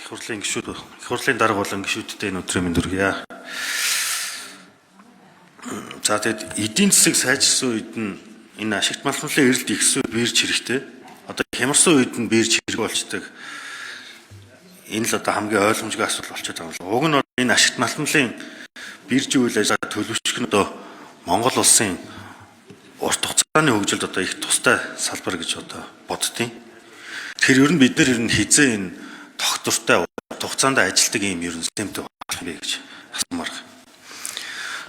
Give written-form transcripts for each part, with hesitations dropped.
Их хурлын дарга болон гишүүдтэй энэ өдрийн мэнд хүргье. За тэгэд эдийн засаг сайжирсан үед нь энэ ашигт малхамлын эрэлт ихсэн биерж хэрэгтэй. Одоо хямарсан үед нь биерж хэрэг болчдөг. Энэ л одоо хамгийн ойлгомжтой асуудал болчиход байгаа юм. Уг нь энэ ашигт малхамлын биержийн үйл ажиллагаа төлөвшөх нь одоо Монгол улсын урт хугацааны хөгжилд одоо их тустай салбар гэж одоо боддtiin. Тэгэхээр ер нь бид нар хизээ энэ тогтвортой хугацаанд ажилтдаг юм ер нь системтэй болох юм бэ гэж асуумаар.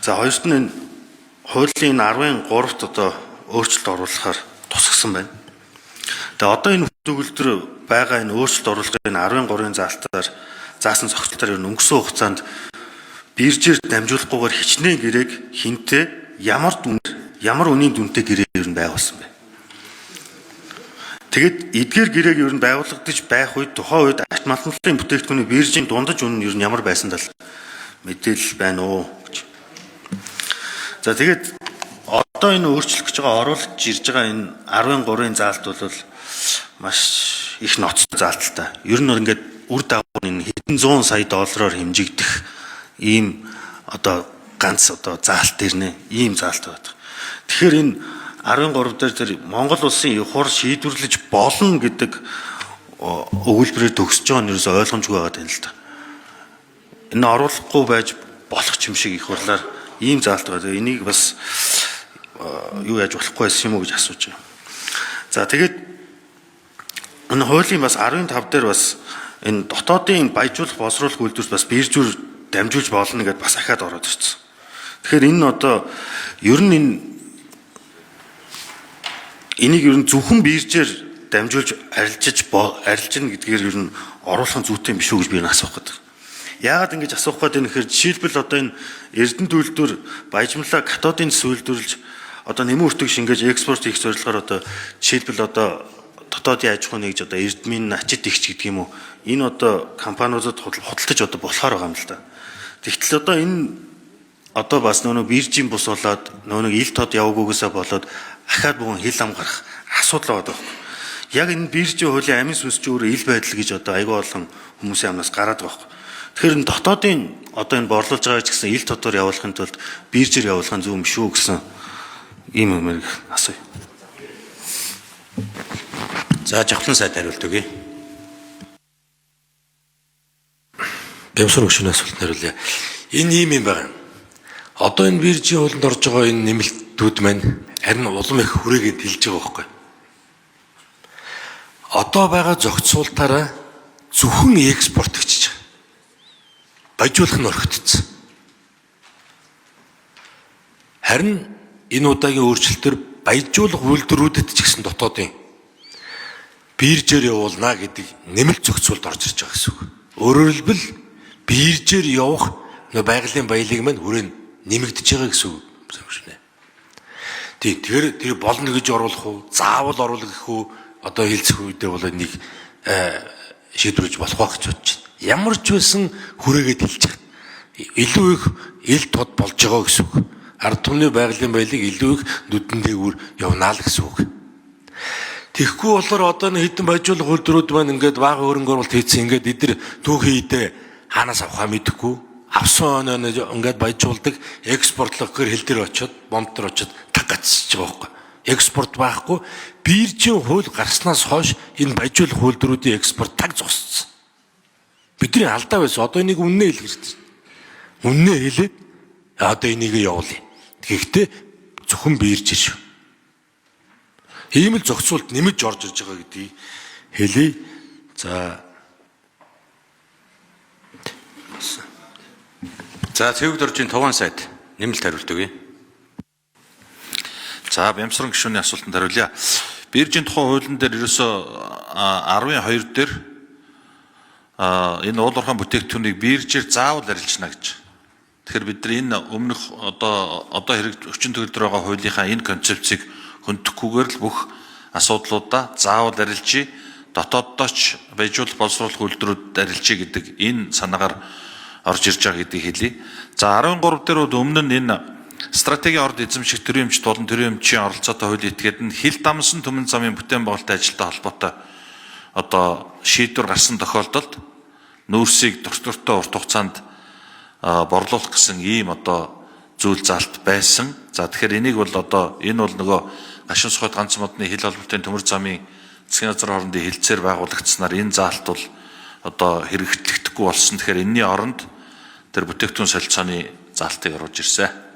За хоёрт нь энэ хуулийн 13-т одоо өөрчлөлт оруулахаар тусгсан байна. Тэгээ одоо энэ төгөлдөр байгаа энэ өөрчлөлт оруулахын 13-ын заалтаар заасан зохицолтоор ер нь өнгөрсөн хугацаанд биржээр дамжуулахгүйгээр хичнээн гэрээг хинтээ ямар үнийн дүнтэй гэрээ ер нь байгуулсан бэ. Тэгэд эдгээр гэрээг ер нь байгуулагдаж байх үед тухайн үед ашигт малхамлын бүтээгдэхүүний биржийн дундаж үнэ нь ер нь ямар байсан тал мэдээлэл байна уу гэж. За тэгэд одоо энэ өөрчлөх гэж байгаа оруулж ирж байгаа энэ 13-ын заалт бол маш их ноцтой заалталтай. Ер нь ингээд үр дагавар энэ хэдэн зуун сая доллараар хэмжигдэх ийм одоо ганц одоо заалт ирнэ. Ийм заалт байдаг. Тэгэхээр энэ 13 дээр тэр Монгол улсын хурал шийдвэрлэж болно гэдэг өгүүлбэрээр төгсөж байгаа нь ерөөсөй ойлгомжгүй байгаа юм л да. Энэ оруулахгүй байж болох юм шиг их хурлаар ийм заалт байгаа. Энийг бас юу яаж болохгүй байсан юм уу гэж асууж байгаа. За тэгээд энэ хуулийн бас 15 дээр бас энэ дотоодын баяжуулах боловсруулах үйлдвэрт бас биржүүр дамжуулж болно гэдээ бас ахаад ороод ирсэн. Тэгэхээр энэ одоо ер нь энийг ер нь зөвхөн биржээр дамжуулж арилжна гэдгээр ер нь оруулах зүйтэй юм биш үү гэж би асуух гэдэг. Яагаад ингэж асуух гэдэг нь гэхээр жишээлбэл одоо энэ Эрдэнэт үйлдвэр баяжмлаа катодын сүйлдвэрлэж одоо нэмэн өртөг шингээж экспорт хийх зорилгоор одоо жишээлбэл одоо дотоодын аж ахуйн нэгж одоо Эрдмийн Начид ихч гэдэг юм уу энэ одоо компаниудад худалдаж одоо болохоор байгаа юм л да. Тэгтэл одоо энэ одоо бас нөгөө биржийн бус болоод нөгөө ил тод яваагүйгээсээ болоод ахаад бүгэн хил ам гарах асуудал байгаа байхгүй. Яг энэ биржийн хуулийн амин сүнс чи өөрөө ил байдал гэж одоо айгүй олон хүмүүсийн амнаас гараад байгаа байхгүй. Тэгэхээр энэ дотоодын одоо энэ борлуулж байгаа ч гэсэн ил тодор явуулахын тулд биржээр явуулах нь зөв юм шүү гэсэн ийм юмыг асууя. За жавхлан сайд хариулт өгье. Бямсар өгшний асуулт хариулъя. Энэ ийм юм байна. Одоо энэ биржийн хуулинд орж байгаа энэ нэмэлтүүд маань харин улам их хүрээгээд хэлж байгаа байхгүй. Одоо байгаа зохицуултаараа зөвхөн экспорт хийж байгаа. Баяжуулах нь орхигдсон. Харин энэ удаагийн өөрчлөлтөөр баяжуулах үйлдвэрүүдэд ч гэсэн дотоодын биржээр явуулна гэдэг нэмэлт зохицуулт орж ирж байгаа гэсэн үг. Өөрөөр хэлбэл биржээр явах байгалийн баялаг маань хүрээ нэмэгдэж байгаа гэсэн үг юм. Тэгэхээр тэр болно гэж оруулах уу, заавал оруулах гэх үү, одоо хэлцэх үедээ бол энийг шийдвэрлэж болох байх гэж бодож байна. Ямар ч байсан хүрээгээд хэлж байгаа. Илүү их ил тод болж байгаа гэсэн үг. Ард түмний байгалийн баялаг илүү их нүдэн дээгүүр явнаа л гэсэн үг. Тэгэхгүй болохоор одоо нэг хэдэн баяжуулах үйлдвэрүүд маань ингээд бага хөрөнгө оруулалт хийсэн ингээд эдгээр түүхий идэ хаанаас авахаа мэдэхгүй авсан оноо ингээд баяжуулдаг экспортлох гэхээр хил дээр очиод бомб дээр очиод таг гацж байгаа байхгүй. Экспорт байхгүй биржийн хууль гарснаас хойш энэ баяжуулах үйлдвэрүүдийн экспорт таг зогссон. Бидний алдаа байсан. Одоо энийг үннээ хэлэх хэрэгтэй. Үннээ хэлээд одоо энийг явуулъя. Гэхдээ зөвхөн бирж шүү. Ийм л зохицуулт нэмж орж ирж байгаа гэдгийг хэлье. За цэвэг дөржийн Товон сайд нэмэлт хариулт өгье. За Бямсран гишүүний асуултанд хариулъя. Биржийн тухайн хуулийн дээр ерөөсөө 12 дээр энэ уул уурхайн бүтээгдэхүүнийг биржээр заавал арилжна гэж. Тэгэхээр бид нар энэ өмнөх одоо өчигдөр төгөлдөр байгаа хуулийнхаа энэ концепцийг хөндөөхгүйгээр л бүх асуудлуудаа заавал арилжиж, дотооддооч баяжуулах боловсруулах үйлдвэрүүд арилжиж гэдэг энэ санаагаар орж ирж байгаа гэдгийг хэлье. За 13 дээр өмнө нь энэ стратегийн орд эзэмших төрийн эмчт болон төрийн эмчийн оролцоотой хууль этгээд нь хил дамсан түмэн замын бүтээн байгуулалтын ажилтай холбоотой одоо шийдвэр гарсан тохиолдолд нүүрсийг дуртай урт хугацаанд борлуулах гэсэн ийм одоо зүйл заалт байсан. За тэгэхээр энийг бол одоо энэ бол нөгөө гашуун сухад ганцхан модны хил холбоотой төмөр замын засгийн газрын хоорондын хилцээр байгуулагдсанаар энэ заалт бол одоо хэрэгжлэгдэхгүй болсон. Тэгэхээр энэний оронд тэр бүтээгдэхүүн солилцооны заалтыг оруулж ирсэн.